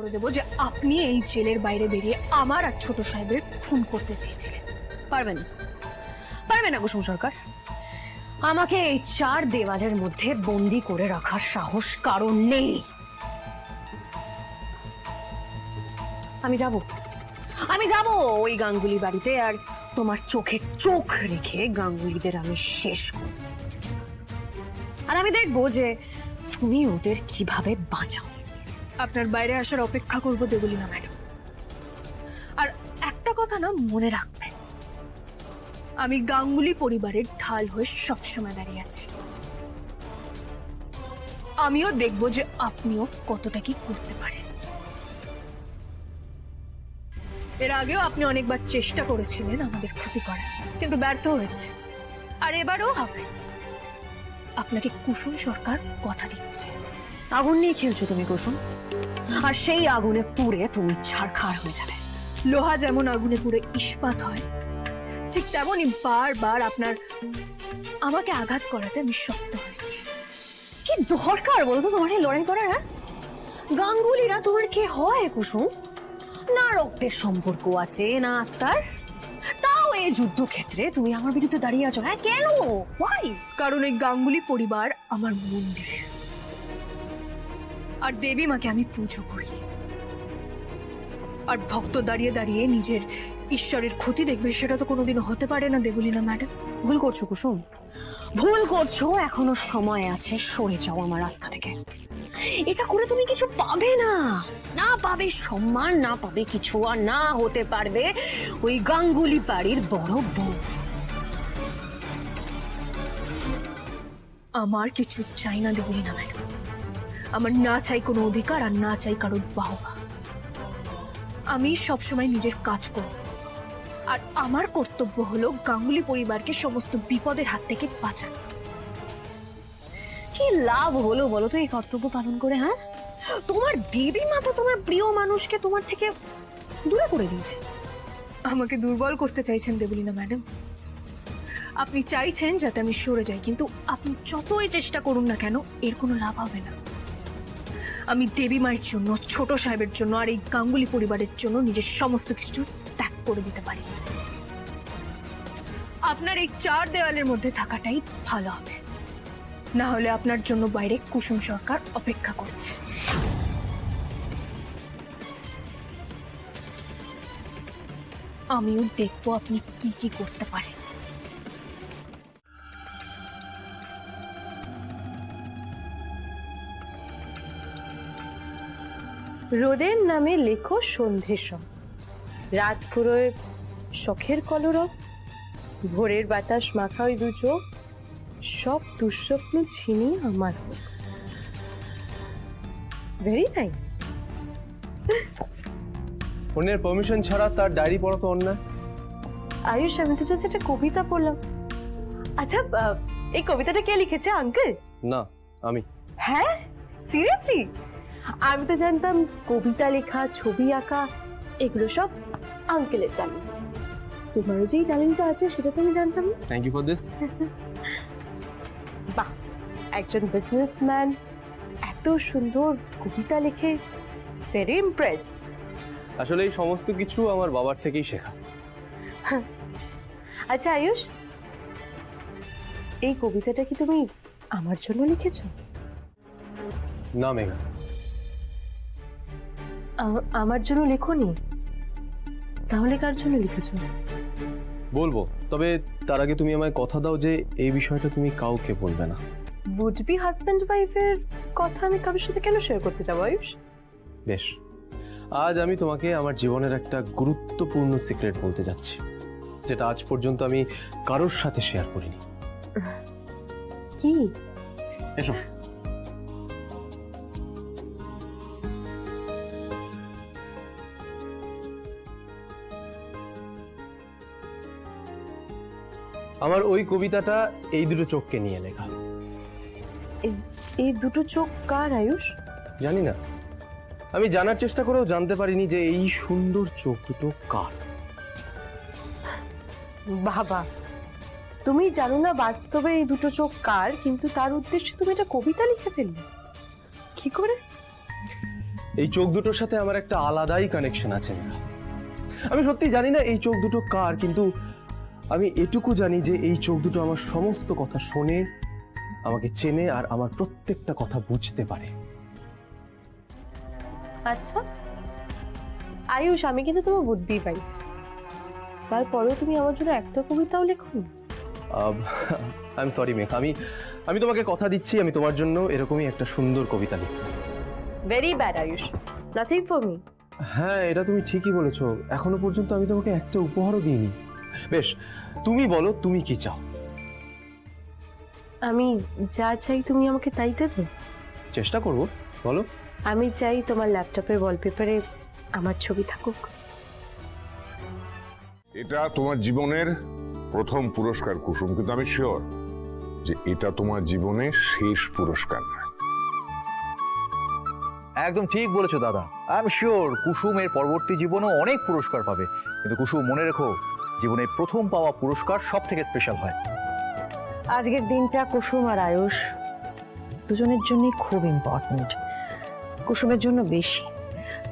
করে দেবো যে আপনি এই জেলের বাইরে বেরিয়ে আমার আর ছোট সাহেবের খুন করতে চেয়েছিলেন। পারবে না, পারবে না কুসুম সরকার। আমাকে এই চার দেওয়ালের মধ্যে বন্দি করে রাখার সাহস কারণ নেই। আমি যাব ওই গাঙ্গুলি বাড়িতে, আর তোমার চোখে চোখ রেখে গাঙ্গুলিদের আমি শেষ করব। আর আমি দেখবো যে তুমি ওদের কিভাবে বাঁচাও। আপনার বাইরে আসার অপেক্ষা করবো দেবলীনা ম্যাডাম। আর একটা কথা না মনে রাখবেন, আমি গাঙ্গুলি পরিবারের ঢাল হয়ে সবসময় দাঁড়িয়ে আছি। আমিও দেখবো যে আপনিও কতটা কি করতে পারেন। এর আগেও আপনি অনেকবার চেষ্টা করেছিলেন আমাদের ক্ষতি করার, কিন্তু ব্যর্থ হয়েছে। আর এবারও হবে। আপনাকে কুসুম সরকার কথা দিচ্ছে। আগুন নিয়ে খেলছো তুমি কুসুম, আর সেই আগুনে পুড়ে তুমি ছারখার হয়ে যাবে। লোহা যেমন আগুনে পুড়ে ইস্পাত হয়, ঠিক তেমনই বারবার আমাকে আঘাত করাতে আমি শক্ত হয়েছি। কি দরকার বলতো তোমার এই লড়াই করার? হ্যাঁ, গাঙ্গুলিরা তোমার কে হয় কুসুম? না রক্তের সম্পর্ক আছে, না আত্মার। তাও এই যুদ্ধক্ষেত্রে তুমি আমার বিরুদ্ধে দাঁড়িয়ে আছো। হ্যাঁ, কেন? ওয়াই? কারণ এই গাঙ্গুলি পরিবার আমার মন্দির, আর দেবী মাকে আমি পুজো করি। আর ভক্ত দাঁড়িয়ে দাঁড়িয়ে নিজের ঈশ্বরের ক্ষতি দেখবে, সেটা তো কোনোদিনও হতে পারে না দেবলীনা ম্যাডাম। ভুল করছো কুসুম, ভুল করছো। এখনো সময় আছে, সরে যাও আমার রাস্তা থেকে। এটা করে তুমি কিছু পাবে না। না পাবে সম্মান, না পাবে কিছু, আর না হতে পারবে ওই গাঙ্গুলি বাড়ির বড় বউ। আমার কিছু চাই না দেবলীনা ম্যাডাম। আমার না চাই কোনো অধিকার, আর না চাই কারোর বাহবা। আমি সবসময় নিজের কাজ করব, আর আমার কর্তব্য হলো গাঙ্গুলি পরিবারকে সমস্ত বিপদের হাত থেকে বাঁচানো। কি লাভ হলো বলো তো এই কর্তব্য পালন করে? হ্যাঁ, তোমার দিদিমা তো তোমার প্রিয় মানুষকে তোমার থেকে দূরে করে দিয়েছে। আমাকে দুর্বল করতে চাইছেন দেবলীনা ম্যাডাম। আপনি চাইছেন যাতে আমি সরে যাই, কিন্তু আপনি যতই চেষ্টা করুন না কেন এর কোনো লাভ হবে না। আমি দেবী মায়ের জন্য, ছোট সাহেবের জন্য, আর এই গাঙ্গুলি পরিবারের জন্য নিজের সমস্ত কিছু ত্যাগ করে দিতে পারি। আপনার এই চার দেওয়ালের মধ্যে থাকাটাই ভালো হবে, না হলে আপনার জন্য বাইরে কুসুম সরকার অপেক্ষা করছে। আমিও দেখবো আপনি কি কি করতে পারেন। রোদের নামে লেখো সন্ধেশ, রাত পুরোয় শখের কলরব, ভোরের বাতাস মাখা ওই দু চোখ, সব দুঃস্বপ্ন ছিনিয়ে আমার হোক। Very nice. অন্যের পারমিশন ছাড়া তার ডায়েরি পড়া তো অন্যায়। আয়ুষ, আমি তো জাস্ট একটা কবিতা পড়লাম। আচ্ছা, এই কবিতাটা কে লিখেছে? আঙ্কেল? না, আমি। হ্যাঁ, সিরিয়াসলি? আমি তো জানতাম কবিতা লেখা, ছবি আঁকা এগুলো সব আঙ্কেলের ট্যালেন্ট। তোমারও যেই ট্যালেন্টটা আছে সেটা তো আমি জানতাম না। Thank you for this. বাহ, একজন বিজনেসম্যান এত সুন্দর কবিতা লেখে, ভেরি ইমপ্রেসড। আসলে এই সমস্ত কিছু আমার বাবার থেকেই শেখা। আচ্ছা আয়ুষ, এই কবিতাটা কি তুমি আমার জন্য লিখেছো? না মেঘা, আমার জন্য লেখোনি? তাহলে কার জন্য লিখেছো? বলবো, তবে তার আগে তুমি আমায় কথা দাও যে এই বিষয়টা তুমি কাউকে বলবে না। উড বি হাজব্যান্ড ওয়াইফের কথা আমি কারোর সাথে কেন শেয়ার করতে যাবো আয়ুষ? বেশ, আজ আমি তোমাকে আমার জীবনের একটা গুরুত্বপূর্ণ সিক্রেট বলতে যাচ্ছি, যেটা আজ পর্যন্ত আমি কারোর সাথে শেয়ার করিনি। কি? এসো। আমার ওই কবিতাটা এই দুটো চোখকে নিয়ে লেখা। এই দুটো চোখ কার আয়ুষ? জানি না, আমি জানার চেষ্টা করেও জানতে পারিনি যে এই সুন্দর চোখ দুটো কার। বাবা, তুমি জানো না বাস্তবে এই দুটো চোখ কার, কিন্তু তার উদ্দেশ্যে তুমি একটা কবিতা লিখে ফেললে কি করে? এই চোখ দুটোর সাথে আমার একটা আলাদাই কানেকশন আছে মেঘা। আমি সত্যি জানি না এই চোখ দুটো কার, কিন্তু আমি এটুকু জানি যে এই চোখ দুটো আমার সমস্ত কথা শোনে, আমাকে চেনে আর আমার প্রত্যেকটা কথা বুঝতে পারে। আচ্ছা আয়ুষ, আমি কিন্তু তোমার বুদ্ধি পাই, তারপরেও তুমি আমার জন্য একটা কবিতাও লেখো। আই এম সরি মেঘা, আমি তোমাকে কথা দিচ্ছি আমি তোমার জন্য এরকমই একটা সুন্দর কবিতা লিখব। Very bad Ayush, nothing for me. হ্যাঁ, এটা তুমি ঠিকই বলেছো, এখনো পর্যন্ত আমি তোমাকে একটা উপহারও দিইনি। বেশ, তুমি বলো তুমি কি চাও? আমি যা চাই তুমি আমাকে তাই দেবে? চেষ্টা করবো, বলো। আমি চাই তোমার ল্যাপটপের ওয়ালপেপারে আমার ছবি থাকুক। এটা তোমার জীবনের প্রথম পুরস্কার কুসুম, কিন্তু আমি শিওর যে এটা তোমার জীবনের শেষ পুরস্কার নয়। একদম ঠিক বলেছো দাদা। আই এম শিওর কুসুম এর পরবর্তী জীবনেও অনেক পুরস্কার পাবে, কিন্তু কুসুম মনে রেখো, জীবনে প্রথম পাওয়া পুরস্কার সব থেকে স্পেশাল হয়। আজকের দিনটা কুসুম আর আয়ুষ দুজনের জন্যই খুব ইম্পর্ট্যান্ট। কুসুমের জন্য বেশি।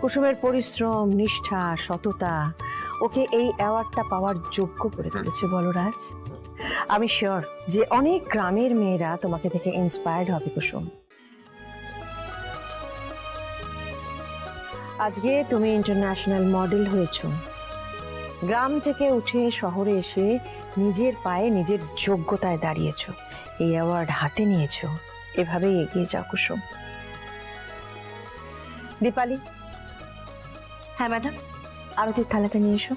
কুসুমের পরিশ্রম, নিষ্ঠা, সততা ওকে এই অ্যাওয়ার্ডটা পাওয়ার যোগ্য করে তুলেছে, বলো রাজ। আমি শিওর যে অনেক গ্রামের মেয়েরা তোমাকে থেকে ইন্সপায়ার্ড হবে কুসুম। আজকে তুমি ইন্টারন্যাশনাল মডেল হয়েছো। গ্রাম থেকে উঠে শহরে এসে নিজের পায়ে নিজের যোগ্যতায় দাঁড়িয়েছো, এই অ্যাওয়ার্ড হাতে নিয়েছো। এভাবেই এগিয়ে যাও কুসুম। দীপালি। হ্যাঁ ম্যাডাম, আরতির থালাটা নিয়ে এসো।